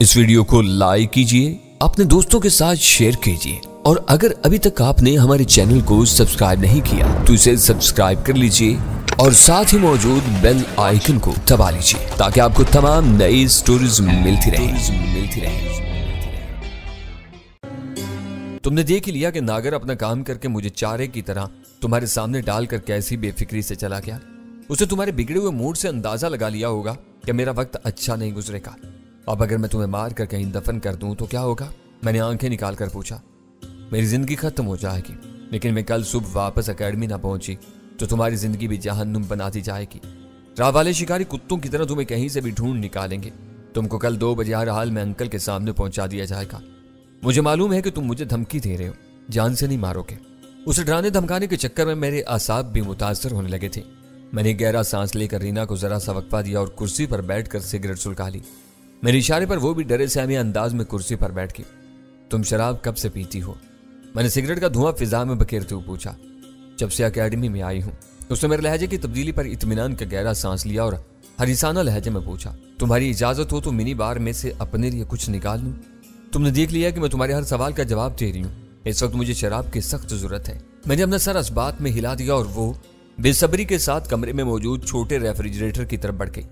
इस वीडियो को लाइक कीजिए, अपने दोस्तों के साथ शेयर कीजिए और अगर अभी तक आपने हमारे चैनल को सब्सक्राइब नहीं किया तो इसे सब्सक्राइब कर लीजिए और साथ ही मौजूद बेल आइकन को दबा लीजिए ताकि आपको तमाम नई स्टोरीज मिलती रहे। तुमने देख ही लिया कि नागर अपना काम करके मुझे चारे की तरह तुम्हारे सामने डालकर कैसी बेफिक्री से चला गया। उसे तुम्हारे बिगड़े हुए मूड से अंदाजा लगा लिया होगा कि मेरा वक्त अच्छा नहीं गुजरेगा। अब अगर मैं तुम्हें मार कर कहीं दफन कर दूं तो क्या होगा? मैंने आंखें निकाल कर पूछा। मेरी जिंदगी खत्म हो जाएगी, लेकिन मैं कल सुबह वापस अकेडमी ना पहुंची तो तुम्हारी जिंदगी भी जहन्नुम बना दी जाएगी। राह वाले शिकारी कुत्तों की तरह तुम्हें कहीं से भी ढूंढ निकालेंगे। तुमको कल 2 बजे हर हाल में अंकल के सामने पहुंचा दिया जाएगा। मुझे मालूम है कि तुम मुझे धमकी दे रहे हो, जान से नहीं मारोगे। उसे डराने धमकाने के चक्कर में मेरे आसाब भी मुतासर होने लगे थे। मैंने गहरा सांस लेकर रीना को जरा सा वक्फा दिया और कुर्सी पर बैठकर सिगरेट सुलगा ली। मेरे इशारे पर वो भी डरे सहमे अंदाज में कुर्सी पर बैठ गई। तुम शराब कब से पीती हो? मैंने सिगरेट का धुआं फिजा में बखेरते हुए पूछा। जब से अकेडमी में आई हूं। उसने मेरे लहजे की तब्दीली पर इत्मीनान का गहरा सांस लिया और हरिसाना लहजे में पूछा, तुम्हारी इजाजत हो तो मिनी बार में से अपने लिए कुछ निकाल लूं? तुमने देख लिया कि मैं तुम्हारे हर सवाल का जवाब दे रही हूँ। इस वक्त मुझे शराब की सख्त जरूरत है। मैंने अपना सर इस बात में हिला दिया और वो बेसब्री के साथ कमरे में मौजूद छोटे रेफ्रिजरेटर की तरफ बढ़ गई।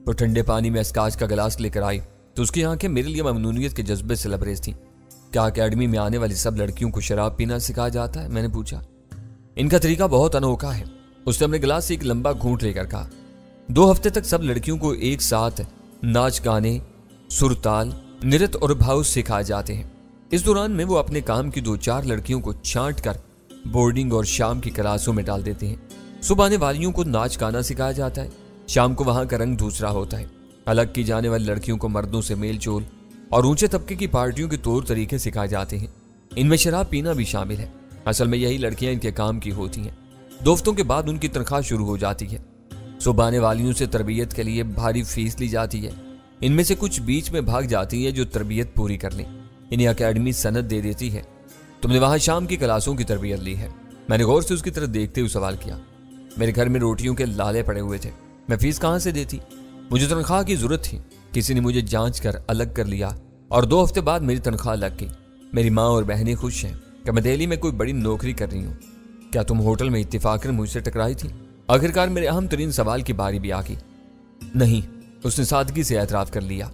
वो ठंडे पानी में कांच का गिलास लेकर आई तो उसकी आंखें मेरे लिए ममनूनियत के जज्बे से लबरेज थीं। क्या अकेडमी में आने वाली सब लड़कियों को शराब पीना सिखाया जाता है? मैंने पूछा। इनका तरीका बहुत अनोखा है। उसने अपने गिलास से एक लंबा घूंट लेकर कहा। 2 हफ्ते तक सब लड़कियों को एक साथ नाच गाने, सुरताल, नृत्य और भाव सिखाए जाते हैं। इस दौरान में वो अपने काम की 2-4 लड़कियों को छांट कर बोर्डिंग और शाम की क्लासों में डाल देते हैं। सुबह आने वालियों को नाच गाना सिखाया जाता है, शाम को वहां का रंग दूसरा होता है। अलग की जाने वाली लड़कियों को मर्दों से मेल जोल और ऊंचे तबके की पार्टियों के तौर तरीके सिखाए जाते हैं। इनमें शराब पीना भी शामिल है। असल में यही लड़कियां इनके काम की होती हैं। 2 हफ्तों के बाद उनकी तनख्वाह शुरू हो जाती है। सुबह आने वालियों से तरबियत के लिए भारी फीस ली जाती है। इनमें से कुछ बीच में भाग जाती है जो तरबियत पूरी कर लें। इन्हें अकेडमी सनद दे देती है। तुमने वहां शाम की क्लासों की तरबियत ली है? मैंने गौर से उसकी तरफ देखते हुए सवाल किया। मेरे घर में रोटियों के लाले पड़े हुए थे, मैं फीस कहां से देती? मुझे तनख्वाह की जरूरत थी। किसी ने मुझे जांच कर अलग कर लिया और 2 हफ्ते बाद मेरी तनख्वाह लग गई। मेरी माँ और बहनें खुश हैं कि मैं दिल्ली में कोई बड़ी नौकरी कर रही हूँ। क्या तुम होटल में इत्तेफाकन मुझसे टकराई थी? आखिरकार मेरे अहम तरीन सवाल की बारी भी आ गई। नहीं, उसने सादगी से एतराफ कर लिया।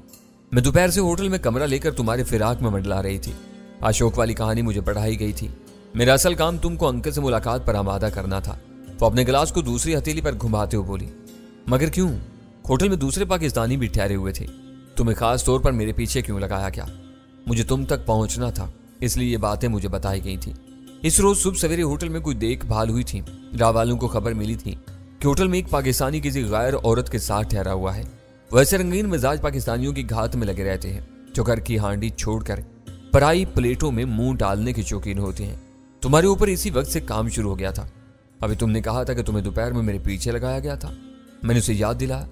मैं दोपहर से होटल में कमरा लेकर तुम्हारे फिराक में मंडला रही थी। अशोक वाली कहानी मुझे पढ़ाई गई थी। मेरा असल काम तुमको अंकल से मुलाकात पर आमादा करना था। वो अपने गिलास को दूसरी हथेली पर घुमाते हुए बोली। मगर क्यों? होटल में दूसरे पाकिस्तानी भी ठहरे हुए थे। तुम्हें खास तौर पर मेरे पीछे क्यों लगाया गया? मुझे तुम तक पहुंचना था, इसलिए ये बातें मुझे बताई गई थी। इस रोज सुबह सवेरे होटल में कोई देखभाल हुई थी। राह वालों को खबर मिली थी कि होटल में एक पाकिस्तानी किसी गैर औरत के साथ ठहरा हुआ है। वैसे रंगीन मिजाज पाकिस्तानियों की घात में लगे रहते हैं जो घर की हांडी छोड़कर पराई प्लेटों में मुंह डालने के शौकीन होते हैं। तुम्हारे ऊपर इसी वक्त से काम शुरू हो गया था। अभी तुमने कहा था कि तुम्हें दोपहर में मेरे पीछे लगाया गया था। मैंने उसे याद दिलाया।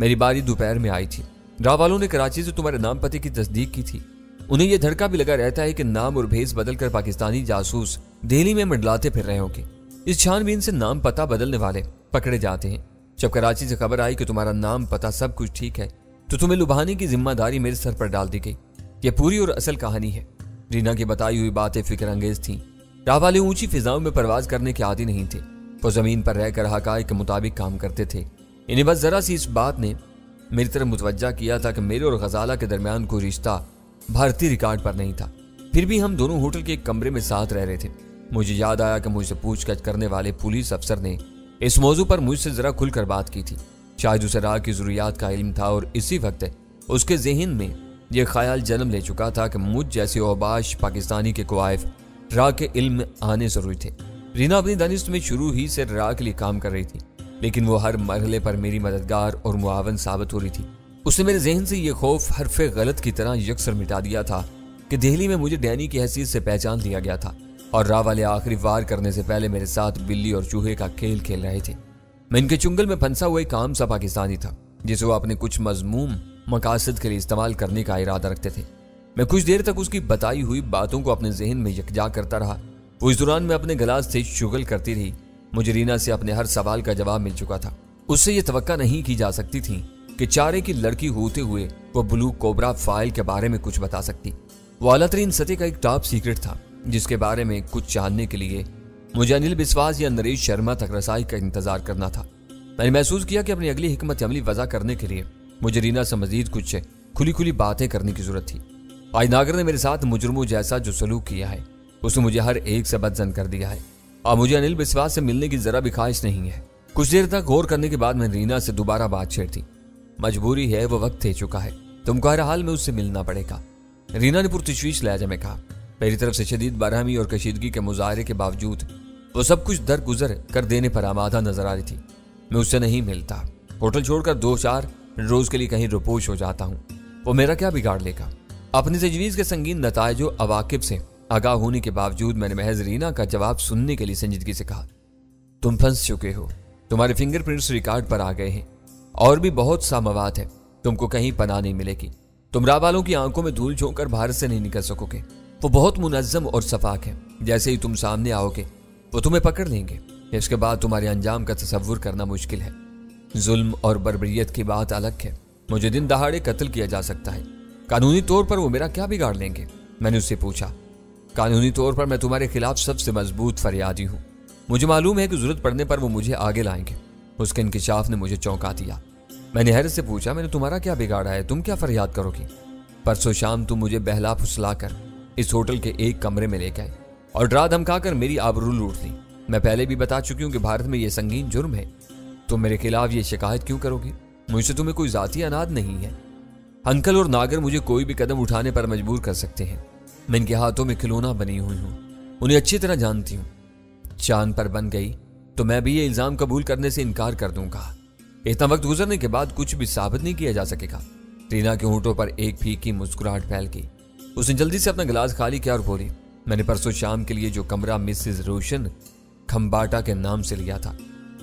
मेरी बारी दोपहर में आई थी। राह वालों ने कराची से तुम्हारे नाम पते की तस्दीक की थी। उन्हें यह धड़का भी लगा रहता है कि नाम और भेस बदलकर पाकिस्तानी जासूस दिल्ली में मंडलाते फिर रहे होंगे। इस छानबीन से नाम पता बदलने वाले पकड़े जाते हैं। जब कराची से खबर आई कि तुम्हारा नाम पता सब कुछ ठीक है तो तुम्हें लुभाने की जिम्मेदारी मेरे सर पर डाल दी गई। यह पूरी और असल कहानी है। रीना की बताई हुई बातें फिक्र अंगेज थीं। राह वाले ऊंची फिजाओं में परवाज करने के आदी नहीं थे। वो जमीन पर रहकर हकायक के मुताबिक काम करते थे। इन्हें बस जरा सी इस बात ने मेरी तरफ मुतवज्जा किया था कि मेरे और गजाला के दरमियान कोई रिश्ता भारतीय रिकॉर्ड पर नहीं था। फिर भी हम दोनों होटल के एक कमरे में साथ रह रहे थे। मुझे याद आया कि मुझसे पूछताछ करने वाले पुलिस अफसर ने इस मौजू पर मुझसे जरा खुलकर बात की थी। शायद उसे राह की जरूरियात का इल्म था और इसी वक्त उसके जहन में यह ख्याल जन्म ले चुका था कि मुझ जैसे औबाश पाकिस्तानी के क्वाइफ राह के इल्म में आने जरूरी थे। रीना अपनी दानिश में शुरू ही से राह के लिए काम कर रही थी, लेकिन वो हर मरहले पर मेरी मददगार और मुआवन साबित हो रही थी। उसने मेरे जहन से यह खौफ हरफे गलत की तरह यकसर मिटा दिया था कि दिल्ली में मुझे डैनी की हैसियत से पहचान लिया गया था और राह वाले आखिरी वार करने से पहले मेरे साथ बिल्ली और चूहे का खेल खेल रहे थे। मैं इनके चुंगल में फंसा हुआ एक आम सा पाकिस्तानी था जिसे वो अपने कुछ मजमूम मकासद के लिए इस्तेमाल करने का इरादा रखते थे। मैं कुछ देर तक उसकी बताई हुई बातों को अपने जहन में यकजा करता रहा। वो इस दौरान मैं अपने गिलास से शुगल करती रही। मुझे रीना से अपने हर सवाल का जवाब मिल चुका था। उससे ये तवक्का नहीं की जा सकती थी कि चारे की लड़की होते हुए वो ब्लू कोबरा फाइल के बारे में कुछ बता सकती। वो आलातरीन सतह का एक टॉप सीक्रेट था जिसके बारे में कुछ जानने के लिए मुझे अनिल बिस्वास या नरेश शर्मा तक रसाई का इंतजार करना था। मैंने महसूस किया कि अपनी अगली हिकमत अमली वजह करने के लिए मुझे रीना से मजीद कुछ खुली खुली बातें करने की जरूरत थी। आज नागर ने मेरे साथ मुजरमों जैसा जो सलूक किया है उसने मुझे हर एक से बदजन कर दिया है और मुझे अनिल बिस्वास से मिलने की जरा भी ख्वाहिश नहीं है। कुछ देर तक गौर करने के बाद मैंने रीना से दोबारा बात छेड़ दी। मजबूरी है, वो वक्त थे चुका है, तुमको हर हाल में उससे मिलना पड़ेगा। रीना ने पुरतशवीश लहजे में कहा। मेरी तरफ से शदीद बरहमी और कशीदगी के मुजाहरे के बावजूद वो सब कुछ दरगुजर कर देने पर आमादा नजर आ रही थी। मैं उससे नहीं मिलता, होटल छोड़कर 2-4 रोज के लिए कहीं रुपोश हो जाता हूँ, वो मेरा क्या बिगाड़ लेगा। अपनी तजवीज के संगीन नताइजो अवाकिब से आगाह होने के बावजूद मैंने महज रीना का जवाब सुनने के लिए संजीदगी से कहा, तुम फंस चुके हो, तुम्हारे फिंगरप्रिंट्स रिकॉर्ड पर आ गए हैं और भी बहुत सा मवाद है, तुमको कहीं पनाह नहीं मिलेगी। तुम राह वालों की आंखों में धूल झोंक कर भारत से नहीं निकल सकोगे। वो बहुत मुनज्जम और सफाक है, जैसे ही तुम सामने आओगे वो तुम्हें पकड़ लेंगे। इसके बाद तुम्हारे अंजाम का तसव्वुर करना मुश्किल है। जुल्म और बर्बरियत की बात अलग है, मुझे दिन दहाड़े कत्ल किया जा सकता है, कानूनी तौर पर वो मेरा क्या बिगाड़ लेंगे। मैंने उससे पूछा, कानूनी तौर पर मैं तुम्हारे खिलाफ सबसे मजबूत फरियादी हूँ, मुझे मालूम है कि जरूरत पड़ने पर वो मुझे आगे लाएंगे। उसके इंकिशाफ ने मुझे चौंका दिया। मैंने हैरत से पूछा, मैंने तुम्हारा क्या बिगाड़ा है, तुम क्या फरियाद करोगी। परसों शाम तुम मुझे बहला फुसला कर इस होटल के एक कमरे में ले गए और डरा धमकाकर मेरी आबरू लूट ली। मैं पहले भी बता चुकी हूँ कि भारत में यह संगीन जुर्म है, तुम मेरे खिलाफ ये शिकायत क्यों करोगे। मुझसे तुम्हें कोई जाती अनाद नहीं है। अंकल और नागर मुझे कोई भी कदम उठाने पर मजबूर कर सकते हैं। मैं इनके हाथों में खिलौना बनी हुई हूँ, उन्हें अच्छी तरह जानती हूँ। चांद पर बन गई तो मैं भी ये इल्जाम कबूल करने से इनकार कर दूंगा। इतना वक्त गुजरने के बाद कुछ भी साबित नहीं किया जा सकेगा। रीना के होंठों पर एक फीकी मुस्कुराहट फैल गई। उसने जल्दी से अपना गिलास खाली किया और बोली, मैंने परसों शाम के लिए जो कमरा मिसेस रोशन खम्बाटा के नाम से लिया था,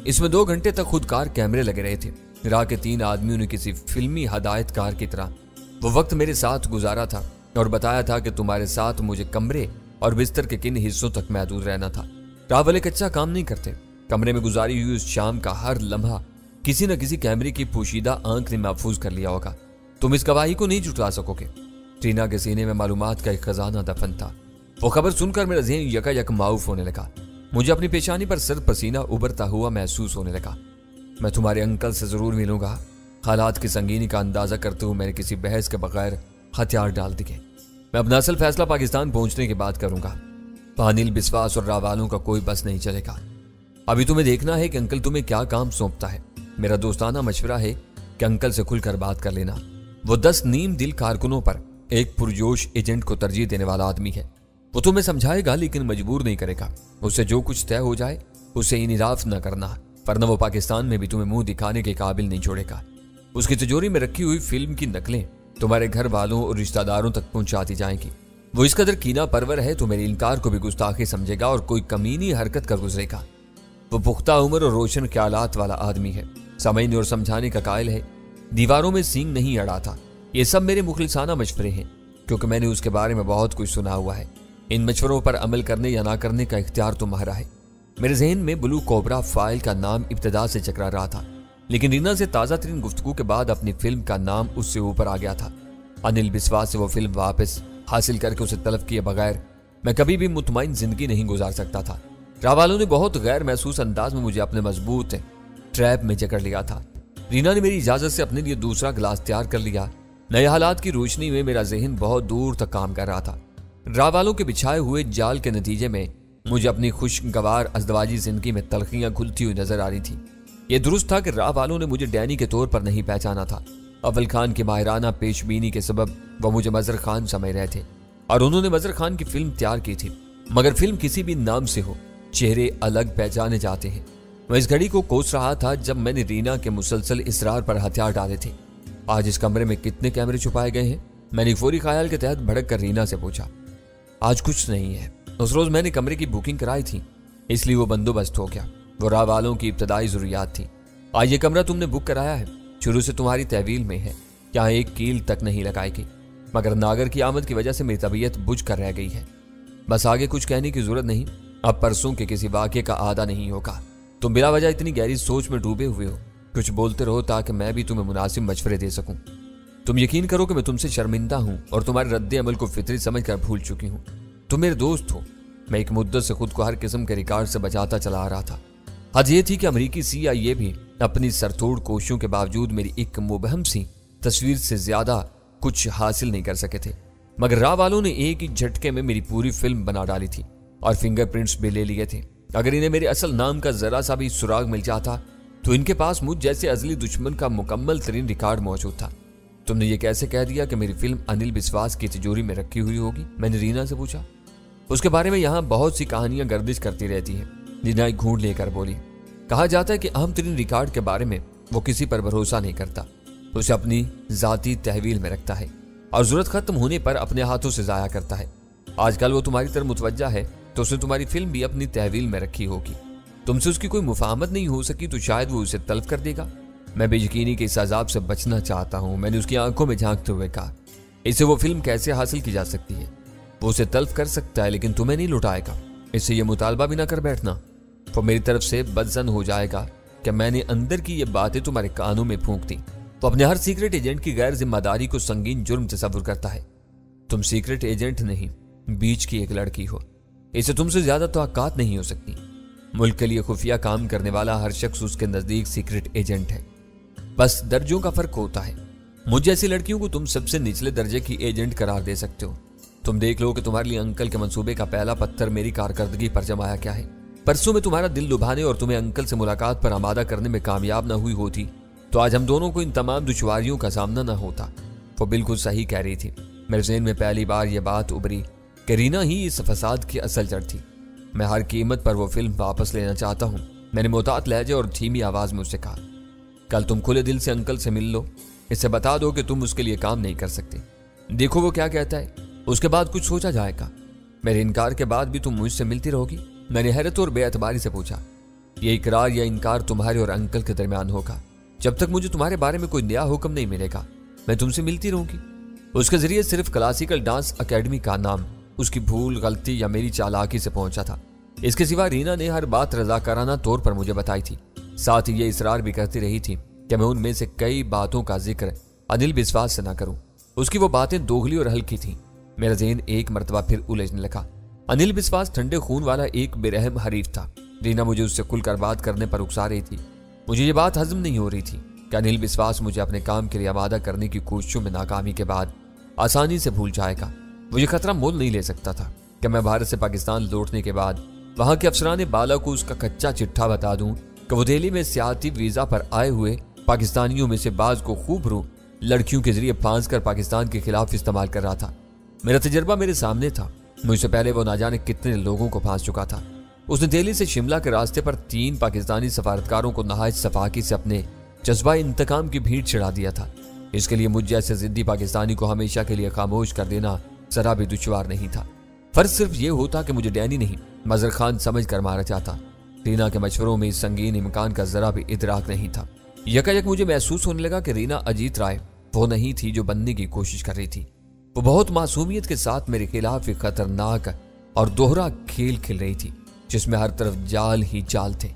इसमें 2 घंटे तक खुदकार कैमरे लगे रहे थे। राह के 3 आदमियों ने किसी फिल्मी हदायतकार की तरह वो वक्त मेरे साथ गुजारा था और बताया था कि तुम्हारे साथ मुझे कमरे और बिस्तर के किन हिस्सों तक महदूद रहना था। राह वाले कच्चा काम नहीं करते। कमरे में गुजारी हुई उस शाम का हर लम्हा किसी न किसी कैमरे की पोशीदा आंख ने महफूज कर लिया होगा। तुम इस गवाही को नहीं जुटला सकोगे। रीना के सीने में मालूमात का एक खजाना दफन था। वो खबर सुनकर मेरा ज़हन यकायक माऊफ होने लगा। मुझे अपनी पेशानी पर सर पसीना उबरता हुआ महसूस होने लगा। मैं तुम्हारे अंकल से जरूर मिलूंगा। हालात की संगीनी का अंदाजा करते हुए मैंने किसी बहस के बगैर हथियार डाल दिए। मैं अपना असल फैसला पाकिस्तान पहुंचने के बाद करूंगा। अनिल बिस्वास और रावालों का कोई बस नहीं चलेगा। अभी तुम्हें देखना है कि अंकल तुम्हें क्या काम सौंपता है। मेरा दोस्ताना मशवरा है कि अंकल से खुलकर बात कर लेना। वो 10 नीम दिल कारकुनों पर एक पुरजोश एजेंट को तरजीह देने वाला आदमी है। वो तुम्हें समझाएगा लेकिन मजबूर नहीं करेगा। उससे जो कुछ तय हो जाए उसे इनिराफ न करना, वरना वो पाकिस्तान में भी तुम्हें मुंह दिखाने के काबिल नहीं छोड़ेगा। उसकी तिजोरी में रखी हुई फिल्म की नकलें तुम्हारे घर वालों और रिश्तेदारों तक पहुंचाती जाएंगी। वो इस कदर कीना परवर है तो मेरे इनकार को भी गुस्ताखी समझेगा और कोई कमीनी हरकत कर गुजरेगा। वो पुख्ता उम्र और रोशन ख्यालात वाला आदमी है, समझने और समझाने का कायल है, दीवारों में सींग नहीं अड़ाता। ये सब मेरे मुखलिसाना मशवरे हैं क्योंकि मैंने उसके बारे में बहुत कुछ सुना हुआ है। इन मशवरों पर अमल करने या ना करने का इख्तियार तुम्हारा है। मेरे जहन में ब्लू कोबरा फाइल का नाम इब्तिदा से चकरा रहा था, लेकिन रीना से ताज़ा तरीन गुफ्तगू के बाद अपनी फिल्म का नाम उससे ऊपर आ गया था। अनिल बिस्वास से वो फिल्म वापस हासिल करके उसे तलब किए बगैर मैं कभी भी मुतमईन जिंदगी नहीं गुजार सकता था। रावालों ने बहुत गैर महसूस अंदाज में मुझे अपने मजबूत ट्रैप में जकड़ लिया था। रीना ने मेरी इजाजत से अपने लिए दूसरा गिलास तैयार कर लिया। नए हालात की रोशनी में मेरा जहन बहुत दूर तक काम कर रहा था। रावालों के बिछाए हुए जाल के नतीजे में मुझे अपनी खुशगवार अज़दवाजी जिंदगी में तलखियां घुलती हुई नजर आ रही थी। यह दुरुस्त था कि रावालों ने मुझे डैनी के तौर पर नहीं पहचाना था। अव्वल खान की माहिराना पेशबीनी के सबब वह मुझे मजहर खान समझ रहे थे और उन्होंने मजहर खान की फिल्म तैयार की थी। मगर फिल्म किसी भी नाम से हो, चेहरे अलग पहचाने जाते हैं। मैं इस घड़ी को कोस रहा था जब मैंने रीना के मुसलसल इसरार पर हथियार डाले थे। आज इस कमरे में कितने कैमरे छुपाए गए हैं? मैंने फौरी ख्याल के तहत भड़क कर रीना से पूछा। आज कुछ नहीं है। उस रोज मैंने कमरे की बुकिंग कराई थी, इसलिए वो बंदोबस्त हो गया। वो राह वालों की इब्तदाई जरूरियात थी। आज ये कमरा तुमने बुक कराया है, शुरू से तुम्हारी तहवील में है, यहाँ एक कील तक नहीं लगाएगी। मगर नागर की आमद की वजह से मेरी तबीयत बुझ कर रह गई है। बस आगे कुछ कहने की जरूरत नहीं। अब परसों के किसी वाक़े का आदा नहीं होगा। तुम बिला वजह इतनी गहरी सोच में डूबे हुए हो। कुछ बोलते रहो ताकि मैं भी तुम्हें मुनासिब मशवरे दे सकूं। तुम यकीन करो कि मैं तुमसे शर्मिंदा हूं और तुम्हारे रद्द अमल को फितरी समझकर भूल चुकी हूं। तुम मेरे दोस्त हो। मैं एक मुद्दत से खुद को हर किस्म के रिकॉर्ड से बचाता चला आ रहा था। हद ये थी कि अमेरिकी CIA भी अपनी सरतोड़ कोशिशों के बावजूद मेरी एक मुबहम सी तस्वीर से ज्यादा कुछ हासिल नहीं कर सके थे। मगर राह वालों ने एक ही झटके में मेरी पूरी फिल्म बना डाली थी और फिंगरप्रिंट्स भी ले लिए थे। अगर इन्हें मेरे असल नाम का जरा सा भी सुराग मिल जाता तो इनके पास मुझ जैसे अजली दुश्मन का मुकम्मल तरीन रिकॉर्ड मौजूद था। तुमने ये कैसे कह दिया कि मेरी फिल्म अनिल बिस्वास की तिजोरी में रखी हुई होगी? मैंने रीना से पूछा। उसके बारे में यहाँ बहुत सी कहानियां गर्दिश करती रहती हैं। रीना एक घूंट लेकर बोली। कहा जाता है कि अहम तरीन रिकॉर्ड के बारे में वो किसी पर भरोसा नहीं करता, उसे अपनी जाती तहवील में रखता है और जरूरत खत्म होने पर अपने हाथों से जाया करता है। आजकल वो तुम्हारी तरफ मुतवज्जा है तो उसने तुम्हारी फिल्म भी अपनी तहवील में रखी होगी। तुमसे उसकी कोई मुफाहमत नहीं हो सकी तो शायद वो उसे तलब कर देगा। मैं बेयकीनी के इस अजाब से बचना चाहता हूं। मैंने उसकी आंखों में झांकते हुए कहा, इससे वो फिल्म कैसे हासिल की जा सकती है? वो उसे तलब कर सकता है लेकिन तुम्हें नहीं लुटाएगा। इससे ये मुतालबा भी ना कर बैठना, वो मेरी तरफ से बदजन हो जाएगा कि मैंने अंदर की ये बातें तुम्हारे कानों में फूंक दी। वो अपने हर सीक्रेट एजेंट की गैर जिम्मेदारी को संगीन जुर्म तस्वुर करता है। तुम सीक्रेट एजेंट नहीं, बीच की एक लड़की हो। इसे तुमसे ज्यादा तो औकात नहीं हो सकती। मुल्क के लिए खुफिया काम करने वाला हर शख्स उसके नजदीक सीक्रेट एजेंट है। बस दर्जों का फर्क होता है। मुझ जैसी लड़कियों को तुम सबसे निचले दर्जे की एजेंट करार दे सकते हो। तुम देख लो कि तुम्हारे लिए अंकल के मंसूबे का पहला पत्थर मेरी कारकर्दगी पर जमाया क्या है। परसों में तुम्हारा दिल लुभाने और तुम्हें अंकल से मुलाकात पर आमादा करने में कामयाब न हुई होती तो आज हम दोनों को इन तमाम दुश्वारियों का सामना न होता। वो बिल्कुल सही कह रही थी। मेरे ज़हन में पहली बार यह बात उभरी कि रीना ही इस फसाद की असल जड़ थी। मैं हर कीमत पर वो फिल्म वापस लेना चाहता हूँ। मैंने मोहतात लहजे और धीमी आवाज में उससे कहा, कल तुम खुले दिल से अंकल से मिल लो, इससे बता दो कि तुम उसके लिए काम नहीं कर सकते। देखो वो क्या कहता है, उसके बाद कुछ सोचा जाएगा। मेरे इनकार के बाद भी तुम मुझसे मिलती रहोगी? मैंने हैरत और बेअतबारी से पूछा। ये इकरार या इनकार तुम्हारे और अंकल के दरमियान होगा। जब तक मुझे तुम्हारे बारे में कोई नया हुक्म नहीं मिलेगा मैं तुमसे मिलती रहूंगी। उसके जरिए सिर्फ क्लासिकल डांस अकेडमी का नाम उसकी भूल, गलती या मेरी चालाकी से पहुंचा था। इसके सिवा रीना ने हर बात रजाकाराना तौर पर मुझे बताई थी। साथ ही ये इसरार भी करती रही थी कि मैं उनमें से कई बातों का जिक्र अनिल बिस्वास से ना करूं। उसकी वो बातें दोगली और हल्की थी। मेरा ज़हन एक मर्तबा फिर उलझने लगा। अनिल बिस्वास ठंडे खून वाला एक बेरहम हरीफ था। रीना मुझे उससे खुलकर बात करने पर उकसा रही थी। मुझे ये बात हजम नहीं हो रही थी कि अनिल बिस्वास मुझे अपने काम के लिए आमादा करने की कोशिशों में नाकामी के बाद आसानी से भूल जाएगा। मुझे खतरा मोल नहीं ले सकता था कि मैं भारत से पाकिस्तान लौटने के बाद वहां के अफसरान बाला को उसका कच्चा चिट्ठा बता दूं कि वो दिल्ली में सियाती वीजा पर आए हुए पाकिस्तानियों में से बाज को खूब रू लड़कियों के जरिए फांस कर पाकिस्तान के खिलाफ इस्तेमाल कर रहा था। मेरा तजर्बा मेरे सामने था। मुझसे पहले वो ना जाने कितने लोगों को फांस चुका था। उसने दिल्ली से शिमला के रास्ते पर 3 पाकिस्तानी सफारतकारों को नहायत सफाकी से अपने जज्बा इंतकाम की भीड़ चढ़ा दिया था। इसके लिए मुझ जैसे जिद्दी पाकिस्तानी को हमेशा के लिए खामोश कर देना जरा भी दुश्वार नहीं था। फर्ज सिर्फ ये होता कि मुझे डैनी नहीं मजर खान समझ कर मारा जाता। रीना के मशवरों में इस संगीन इम्कान का जरा भी इदराक नहीं था। यकायक मुझे महसूस होने लगा कि रीना अजीत राय वो नहीं थी जो बनने की कोशिश कर रही थी। वो बहुत मासूमियत के साथ मेरे खिलाफ एक खतरनाक और दोहरा खेल खेल रही थी जिसमें हर तरफ जाल ही जाल थे।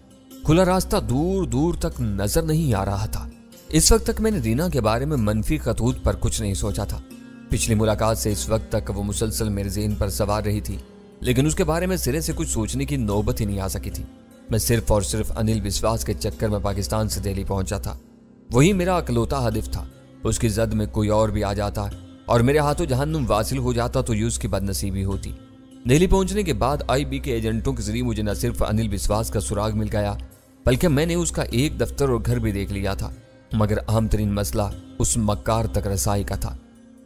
खुला रास्ता दूर दूर तक नजर नहीं आ रहा था। इस वक्त तक मैंने रीना के बारे में मनफी खतूत पर कुछ नहीं सोचा था। पिछली मुलाकात से इस वक्त तक वो मुसलसल मेरे ज़हन पर सवार रही थी, लेकिन उसके बारे में सिरे से कुछ सोचने की नौबत ही नहीं आ सकी थी। मैं सिर्फ और सिर्फ अनिल बिस्वास के चक्कर में पाकिस्तान से दिल्ली पहुंचा था। वही मेरा अकलौता हदफ था। उसकी जद में कोई और भी आ जाता और मेरे हाथों जहन्नुम वासिल हो जाता तो यूं उसकी बदनसीबी होती। दिल्ली पहुंचने के बाद IB के एजेंटों के जरिए मुझे न सिर्फ अनिल बिस्वास का सुराग मिल गया बल्कि मैंने उसका एक दफ्तर और घर भी देख लिया था। मगर अहम तरीन मसला उस मक्कार तक रसाई का था।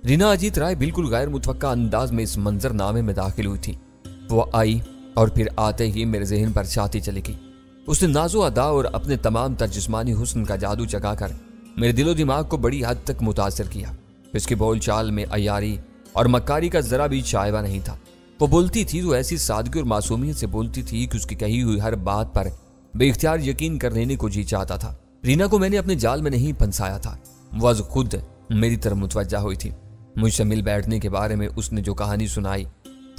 रीना अजीत राय बिल्कुल गैर मुतवक्का अंदाज में इस मंजरनामे में दाखिल हुई थी। वो आई और फिर आते ही मेरे जहन पर छाती चली गई। उसने नाजो अदा और अपने तमाम तर जिस्मानी हुस्न का जादू जगाकर मेरे दिलो दिमाग को बड़ी हद तक मुतासर किया। इसकी बोल चाल में अयारी और मक्कारी का जरा भी शायबा नहीं था। वो बोलती थी तो ऐसी सादगी और मासूमियत से बोलती थी कि उसकी कही हुई हर बात पर बेइख्तियार यकीन कर लेने को जी चाहता था। रीना को मैंने अपने जाल में नहीं फंसाया था। वह खुद मेरी तरफ मुतवज्जा हुई थी। मुझसे मिल बैठने के बारे में उसने जो कहानी सुनाई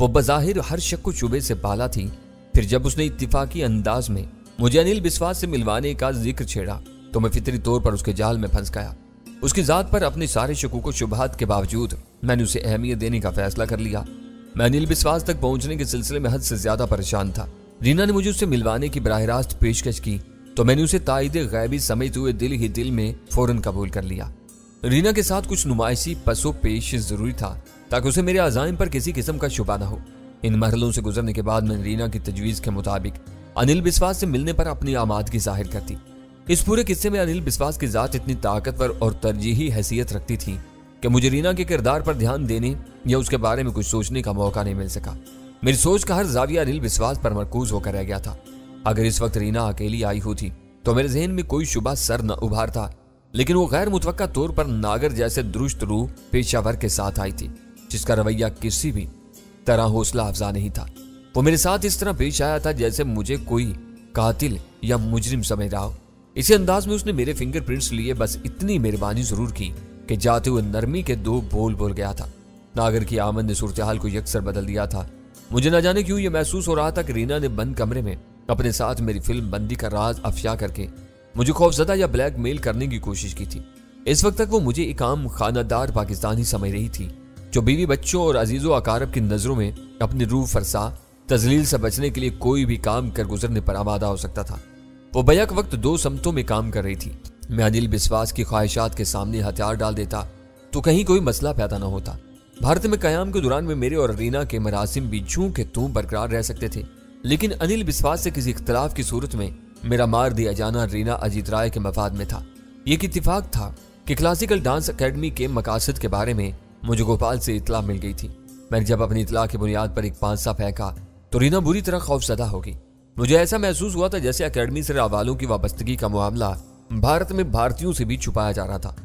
वो बज़ाहिर हर शक को शुबे से बाला थी। फिर जब उसने इत्तिफाकी अंदाज में मुझे अनिल बिस्वास से मिलवाने का जिक्र छेड़ा तो मैं फितरी तौर पर उसके जाल में फंस गया। उसकी जात पर अपने सारे शकूक व शुबहात के बावजूद मैंने उसे अहमियत देने का फैसला कर लिया। मैं अनिल विश्वास तक पहुंचने के सिलसिले में हद से ज्यादा परेशान था। रीना ने मुझे उससे मिलवाने की बराह रास्त पेशकश की तो मैंने उसे ताइदे गैबी समझते हुए दिल ही दिल में फौरन कबूल कर लिया। रीना के साथ कुछ नुमाइशी पसो पेश जरूरी था ताकि उसे मेरे अज़ाइम पर किसी किस्म का शुबा न हो। इन मरहलों से गुजरने के बाद मैंने रीना की तजवीज़ के मुताबिक अनिल विश्वास से मिलने पर अपनी आमादगी जाहिर कर दी। इस पूरे किस्से में अनिल विश्वास की जात इतनी ताकतवर और तरजीही हैसियत रखती थी कि मुझे रीना के किरदार पर ध्यान देने या उसके बारे में कुछ सोचने का मौका नहीं मिल सका। मेरी सोच का हर जाविया अनिल विश्वास पर मरकूज होकर रह गया था। अगर इस वक्त रीना अकेली आई होती तो मेरे जहन में कोई शुबा सर न उभारता, लेकिन वो गैर मुतवक्का तौर पर नागर जैसे दुरुस्त रूह पेशावर के साथ आई थी जिसका रवैया किसी भी तरह हौसला अफजा नहीं था। वो मेरे साथ इस तरह पेश आया था जैसे मुझे कोई कातिल या मुजरिम समझ रहा हो। इसी अंदाज में उसने मेरे फिंगरप्रिंट्स लिए बस इतनी मेहरबानी जरूर की कि जाते हुए नरमी के दो बोल बोल गया था। नागर की आमद ने सूरत हाल को यकसर बदल दिया था। मुझे न जाने क्यों यह महसूस हो रहा था कि रीना ने बंद कमरे में अपने साथ मेरी फिल्म बंदी का राज अफशा करके मुझे खौफजदा या ब्लैकमेल करने की कोशिश की थी। इस वक्त तक वो मुझे एक आम खानादार पाकिस्तानी समझ रही थी जो बीवी बच्चों और अजीजों अकारब की नजरों में अपनी रूह फरसा तजलील से बचने के लिए कोई भी काम कर गुजरने पर आमादा हो सकता था। वो बैक वक्त दो समतों में काम कर रही थी। मैं अनिल विश्वास की ख्वाहिशात के सामने हथियार डाल देता तो कहीं कोई मसला पैदा न होता। भारत में कयाम के दौरान में मेरे और रीना के मरासिम भी जूं के तूं बरकरार रह सकते थे, लेकिन अनिल विश्वास से किसी इख्तलाफ की सूरत में मेरा मार दिया जाना रीना अजीत राय के मफाद में था। यह इत्तिफाक था कि क्लासिकल डांस अकेडमी के मकासद के बारे में मुझे गोपाल से इतला मिल गई थी। मैंने जब अपनी इतला की बुनियाद पर एक पांसा फेंका तो रीना बुरी तरह खौफजदा होगी। मुझे ऐसा महसूस हुआ था जैसे अकेडमी से रहवालों की वाबस्तगी का मामला भारत में भारतीयों से भी छुपाया जा रहा था।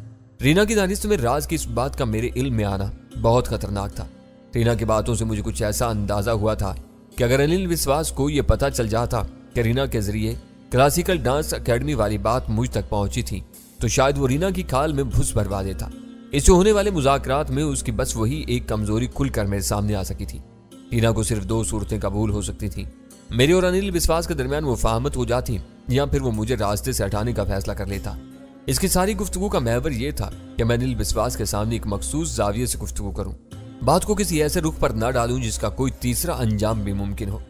रीना की दानिश में राज की इस बात का मेरे इल्म में आना बहुत खतरनाक था। रीना की बातों से मुझे कुछ ऐसा अंदाजा हुआ था कि अगर अनिल विश्वास को यह पता चल जाता कि रीना के जरिए क्लासिकल डांस अकेडमी वाली बात मुझ तक पहुंची थी तो शायद वो रीना की खाल में भुस भरवा देता। इससे होने वाले मुज़ाकरात में उसकी बस वही एक कमजोरी खुलकर मेरे सामने आ सकी थी। रीना को सिर्फ दो सूरतें कबूल हो सकती थी, मेरे और अनिल विश्वास के दरमियान मुफाहमत हो जाती या फिर वो मुझे रास्ते से हटाने का फैसला कर लेता। इसकी सारी गुफ्तगू का महवर यह था कि मैं अनिल विश्वास के सामने एक मखसूस जाविये से गुफ्तगू करूं, बात को किसी ऐसे रुख पर न डालूं जिसका कोई तीसरा अंजाम भी मुमकिन हो।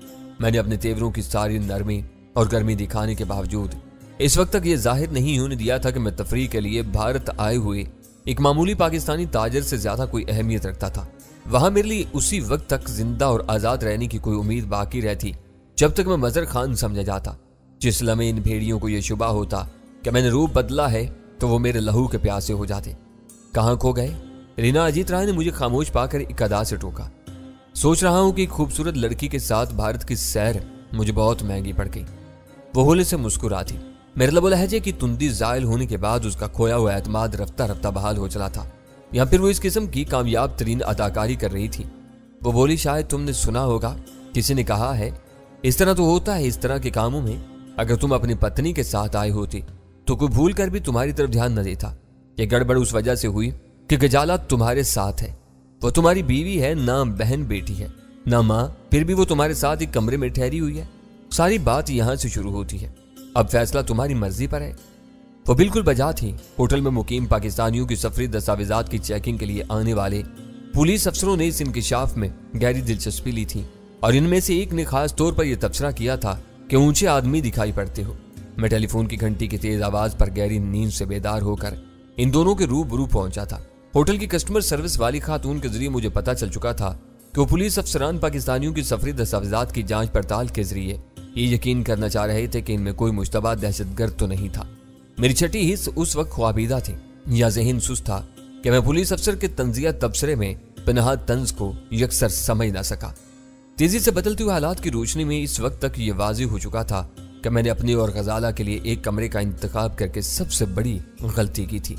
मैंने अपने तेवरों की सारी नरमी और गर्मी दिखाने के बावजूद इस वक्त तक ये जाहिर नहीं होने दिया था कि मैं तफरीह के लिए भारत आए हुए एक मामूली पाकिस्तानी ताजर से ज्यादा कोई अहमियत रखता था। वहां मेरे लिए उसी वक्त तक जिंदा और आजाद रहने की कोई उम्मीद बाकी रहती जब तक मैं मजर खान समझा जाता। जिस लम्हे इन भेड़ियों को यह शुबा होता कि मैंने रूप बदला है तो वो मेरे लहू के प्यासे हो जाते। कहाँ खो गए? रीना अजीत राय ने मुझे खामोश पाकर एक अदा से टोका। सोच रहा हूं कि एक खूबसूरत लड़की के साथ भारत की सैर मुझे बहुत महंगी पड़ गई। वो होले से मुस्कुराती। मेरे लबो लहजे की तुंदी जायल होने के बाद उसका खोया हुआ एतमाद रफ्ता रफ्ता बहाल हो चला था, या फिर वो इस किस्म की कामयाब तरीन अदाकारी कर रही थी। वो बोली, शायद तुमने सुना होगा, किसी ने कहा है इस तरह तो होता है इस तरह के कामों में। अगर तुम अपनी पत्नी के साथ आए होती तो कोई भूल कर भी तुम्हारी तरफ ध्यान न देता। ये गड़बड़ उस वजह से हुई कि गजाला तुम्हारे साथ है। वो तुम्हारी बीवी है, ना बहन बेटी है, ना माँ, फिर भी वो तुम्हारे साथ एक कमरे में ठहरी हुई है। सारी बात यहाँ से शुरू होती है। अब फैसला तुम्हारी मर्जी पर है। वो बिल्कुल बजा थी। होटल में मुकीम पाकिस्तानियों की सफरी दस्तावेजात की चेकिंग के लिए आने वाले पुलिस अफसरों ने इस इंकिशाफ में गहरी दिलचस्पी ली थी और इनमें से एक ने खास तौर पर यह तबसरा किया था कि ऊंचे आदमी दिखाई पड़ते हो। मैं टेलीफोन की घंटी की तेज आवाज पर गहरी नींद से बेदार होकर इन दोनों के रूबरू पहुंचा था। होटल की कस्टमर सर्विस वाली खातून के जरिए मुझे पता चल चुका था कि वो पुलिस अफसरान पाकिस्तानियों की सफरी दस्तावेजात की जांच पड़ताल के जरिए ये यकीन करना चाह रहे थे कि इनमें कोई मुश्तबा दहशतगर्द तो नहीं था। मेरी छठी हिस्स उस वक्त ख्वाबीदा थी या ज़हन सुस्त था कि मैं पुलिस अफसर के तंजिया तबसरे में पनाह तंज को यकसर समझ ना सका। तेजी से बदलते हुए हालात की रोशनी में इस वक्त तक ये वाज़ेह हो चुका था कि मैंने अपनी और गजाला के लिए एक कमरे का इंतखाब करके सबसे बड़ी गलती की थी।